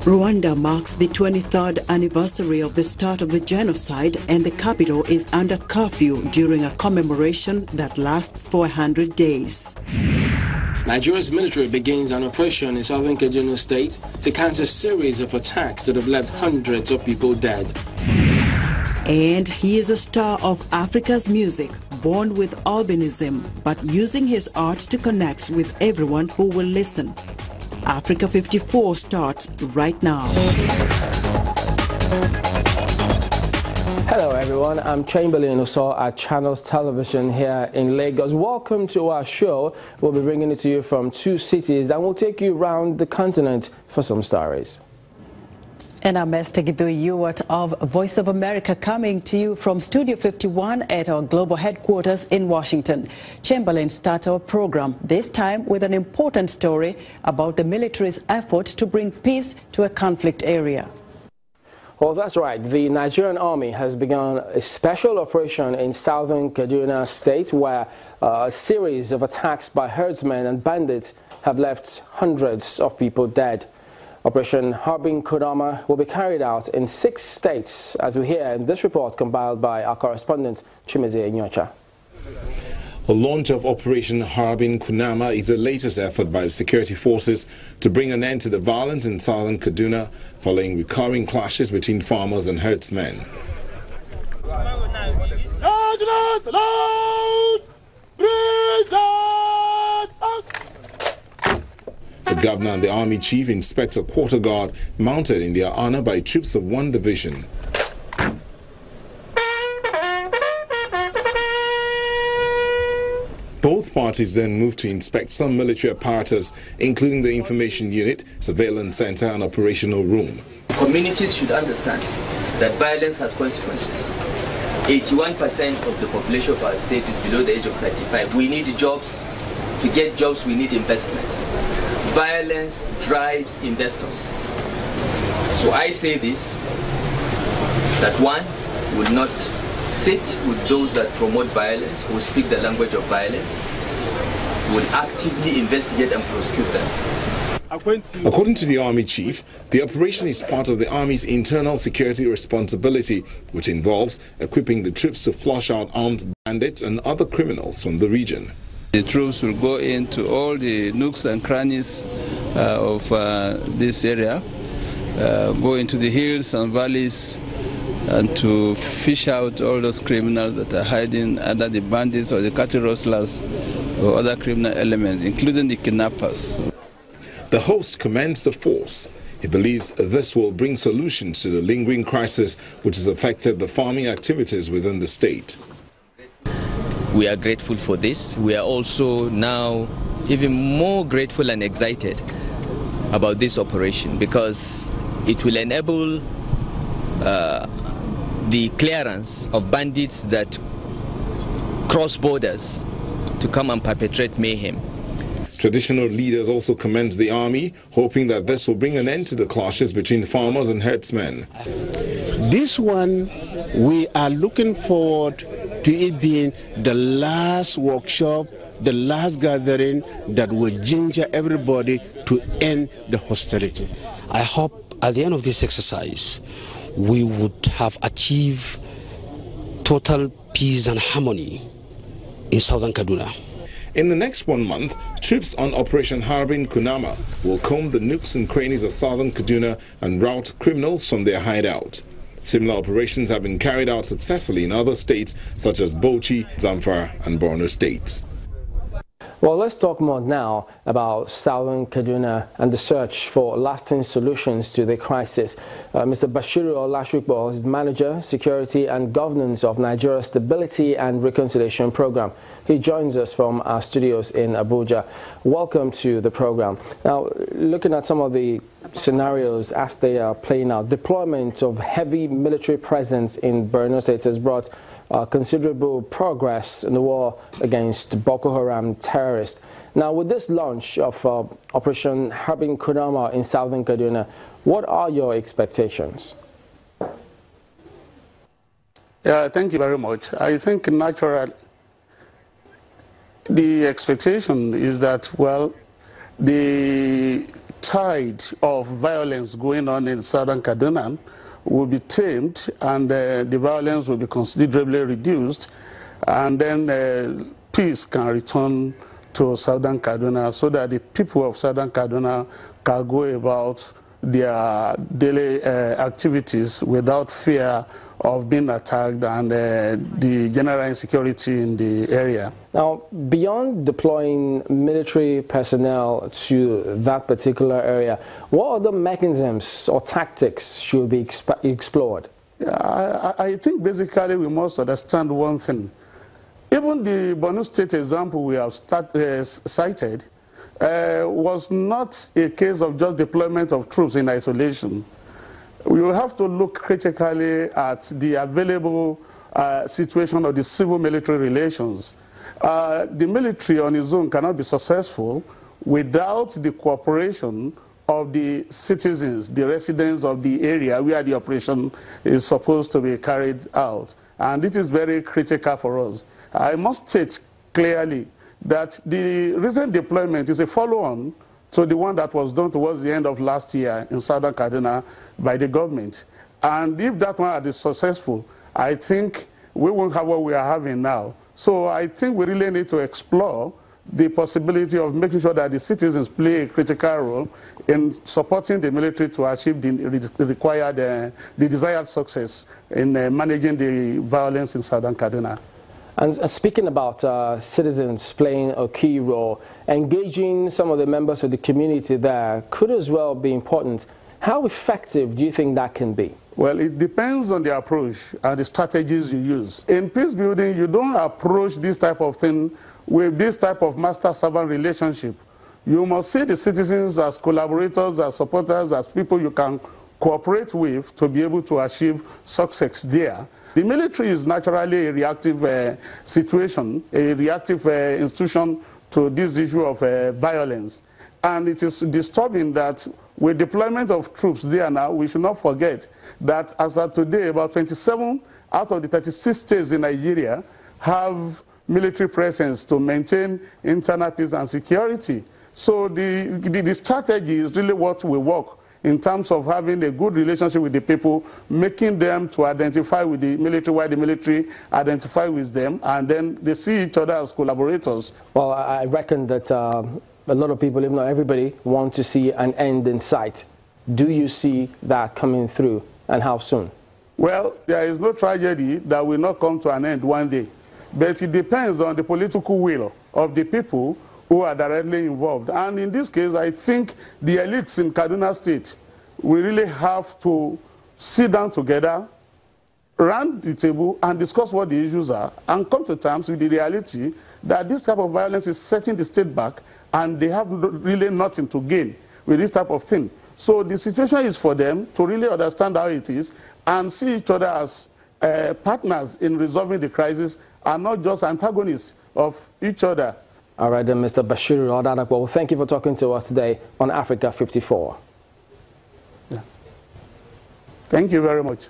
Rwanda marks the 23rd anniversary of the start of the genocide, and the capital is under curfew during a commemoration that lasts for 100 days. Nigeria's military begins an operation in southern Kaduna state to counter a series of attacks that have left hundreds of people dead. And he is a star of Africa's music, born with albinism, but using his art to connect with everyone who will listen. Africa 54 starts right now. Hello everyone, I'm Chamberlain Uso at Channels Television here in Lagos. Welcome to our show. We'll be bringing it to you from two cities and we'll take you around the continent for some stories. And I'm Esther Ewart of Voice of America, coming to you from Studio 51 at our global headquarters in Washington. Chamberlain starts our program, this time with an important story about the military's effort to bring peace to a conflict area. Well, that's right. The Nigerian army has begun a special operation in southern Kaduna state where a series of attacks by herdsmen and bandits have left hundreds of people dead. Operation Harbin Kunama will be carried out in 6 states, as we hear in this report compiled by our correspondent Chimeze Nyocha. The launch of Operation Harbin Kunama is the latest effort by the security forces to bring an end to the violence in southern Kaduna following recurring clashes between farmers and herdsmen. The governor and the army chief inspect a quarter guard mounted in their honor by troops of 1 division. Both parties then moved to inspect some military apparatus, including the information unit, surveillance center and operational room. Communities should understand that violence has consequences. 81% of the population of our state is below the age of 35. We need jobs. To get jobs, we need investments. Violence drives investors. So I say this, that one will not sit with those that promote violence, who speak the language of violence, will actively investigate and prosecute them. According to the army chief, the operation is part of the army's internal security responsibility, which involves equipping the troops to flush out armed bandits and other criminals from the region. The troops will go into all the nooks and crannies of this area, go into the hills and valleys, and to fish out all those criminals that are hiding under the bandits or the cattle rustlers or other criminal elements, including the kidnappers. The host commends the force. He believes this will bring solutions to the lingering crisis which has affected the farming activities within the state. We are grateful for this. We are also now even more grateful and excited about this operation because it will enable the clearance of bandits that cross borders to come and perpetrate mayhem. Traditional leaders also commend the army, hoping that this will bring an end to the clashes between farmers and herdsmen. This one, we are looking forward to it being the last workshop, the last gathering that will ginger everybody to end the hostility. I hope at the end of this exercise, we would have achieved total peace and harmony in southern Kaduna. In the next 1 month, troops on Operation Harbin Kunama will comb the nooks and crannies of southern Kaduna and rout criminals from their hideout. Similar operations have been carried out successfully in other states such as Bauchi, Zamfara and Borno states. Well, let's talk more now about southern Kaduna and the search for lasting solutions to the crisis. Mr. Bashiru Olashukbo is Manager, Security and Governance of Nigeria's Stability and Reconciliation Program. He joins us from our studios in Abuja. Welcome to the program. Now, looking at some of the scenarios as they are playing out, deployment of heavy military presence in Borno State has brought considerable progress in the war against Boko Haram terrorists. Now, with this launch of Operation Harbin Kunama in southern Kaduna, what are your expectations? Yeah, thank you very much. I think naturally the expectation is that, well, the tide of violence going on in southern Kaduna will be tamed, and the violence will be considerably reduced, and then peace can return to southern Kaduna so that the people of southern Kaduna can go about their daily activities without fear of being attacked and the general insecurity in the area. Now, beyond deploying military personnel to that particular area, what other mechanisms or tactics should be explored? I think basically we must understand one thing. Even the Borno State example we have cited was not a case of just deployment of troops in isolation. We will have to look critically at the available situation of the civil-military relations. The military on its own cannot be successful without the cooperation of the citizens, the residents of the area where the operation is supposed to be carried out. And it is very critical for us. I must state clearly that the recent deployment is a follow-on to the one that was done towards the end of last year in southern Kaduna by the government. And if that one is successful, I think we won't have what we are having now. So I think we really need to explore the possibility of making sure that the citizens play a critical role in supporting the military to achieve the required, the desired success in managing the violence in southern Kaduna. And speaking about citizens playing a key role, engaging some of the members of the community there could as well be important. How effective do you think that can be? Well, it depends on the approach and the strategies you use. In peace building, you don't approach this type of thing with this type of master-servant relationship. You must see the citizens as collaborators, as supporters, as people you can cooperate with to be able to achieve success there. The military is naturally a reactive situation, a reactive institution to this issue of violence. And it is disturbing that with deployment of troops there now, we should not forget that as of today, about 27 out of the 36 states in Nigeria have military presence to maintain internal peace and security. So the strategy is really what will work in terms of having a good relationship with the people, making them to identify with the military, while the military identify with them, and then they see each other as collaborators. Well, I reckon that a lot of people, if not everybody, want to see an end in sight. Do you see that coming through, and how soon? Well, there is no tragedy that will not come to an end one day, but it depends on the political will of the people who are directly involved. And in this case, I think the elites in Kaduna State will really have to sit down together, round the table, and discuss what the issues are, and come to terms with the reality that this type of violence is setting the state back, and they have really nothing to gain with this type of thing. So the situation is for them to really understand how it is and see each other as partners in resolving the crisis, and not just antagonists of each other. All right, then, Mr. Bashiru Odadakwa, well, thank you for talking to us today on Africa 54. Yeah. Thank you very much.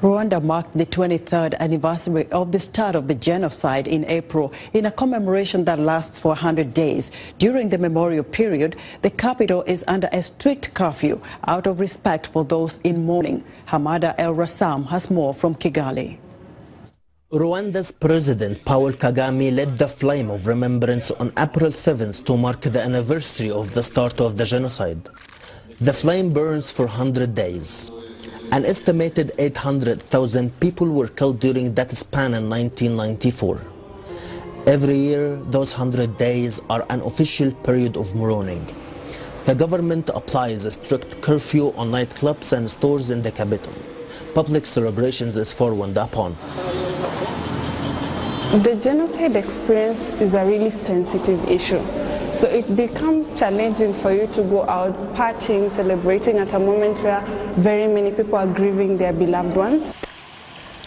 Rwanda marked the 23rd anniversary of the start of the genocide in April in a commemoration that lasts for 100 days. During the memorial period, the capital is under a strict curfew out of respect for those in mourning. Hamada El Rassam has more from Kigali. Rwanda's President Paul Kagame led the flame of remembrance on April 7th to mark the anniversary of the start of the genocide. The flame burns for 100 days. An estimated 800,000 people were killed during that span in 1994. Every year, those 100 days are an official period of mourning. The government applies a strict curfew on nightclubs and stores in the capital. Public celebrations is frowned upon. The genocide experience is a really sensitive issue. So it becomes challenging for you to go out partying, celebrating at a moment where very many people are grieving their beloved ones.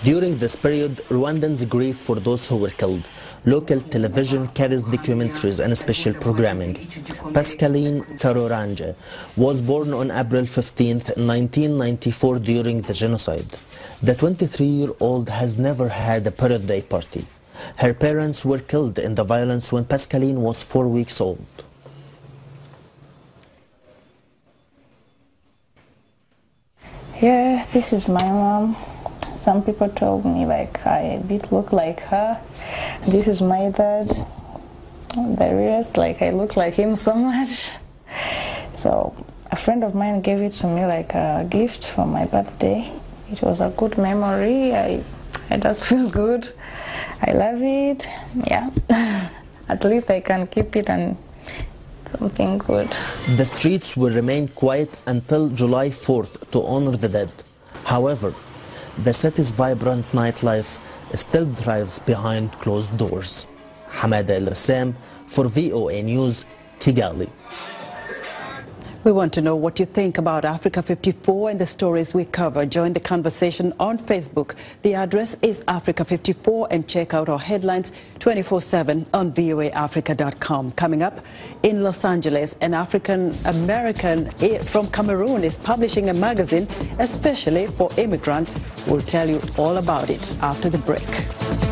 During this period, Rwandans grieve for those who were killed. Local television carries documentaries and special programming. Pascaline Karoranje was born on April 15, 1994 during the genocide. The 23-year-old has never had a birthday party. Her parents were killed in the violence when Pascaline was 4 weeks old. Yeah, this is my mom. Some people told me like I a bit look like her. This is my dad. The rest, like I look like him so much. So a friend of mine gave it to me like a gift for my birthday. It was a good memory. I just feel good. I love it. Yeah. At least I can keep it and something good. The streets will remain quiet until July 4th to honor the dead. However, the city's vibrant nightlife still thrives behind closed doors. Hamada El-Rassam for VOA News, Kigali. We want to know what you think about Africa 54 and the stories we cover. Join the conversation on Facebook. The address is Africa 54 and check out our headlines 24/7 on voaafrica.com. Coming up, in Los Angeles, an African American from Cameroon is publishing a magazine especially for immigrants. We'll tell you all about it after the break.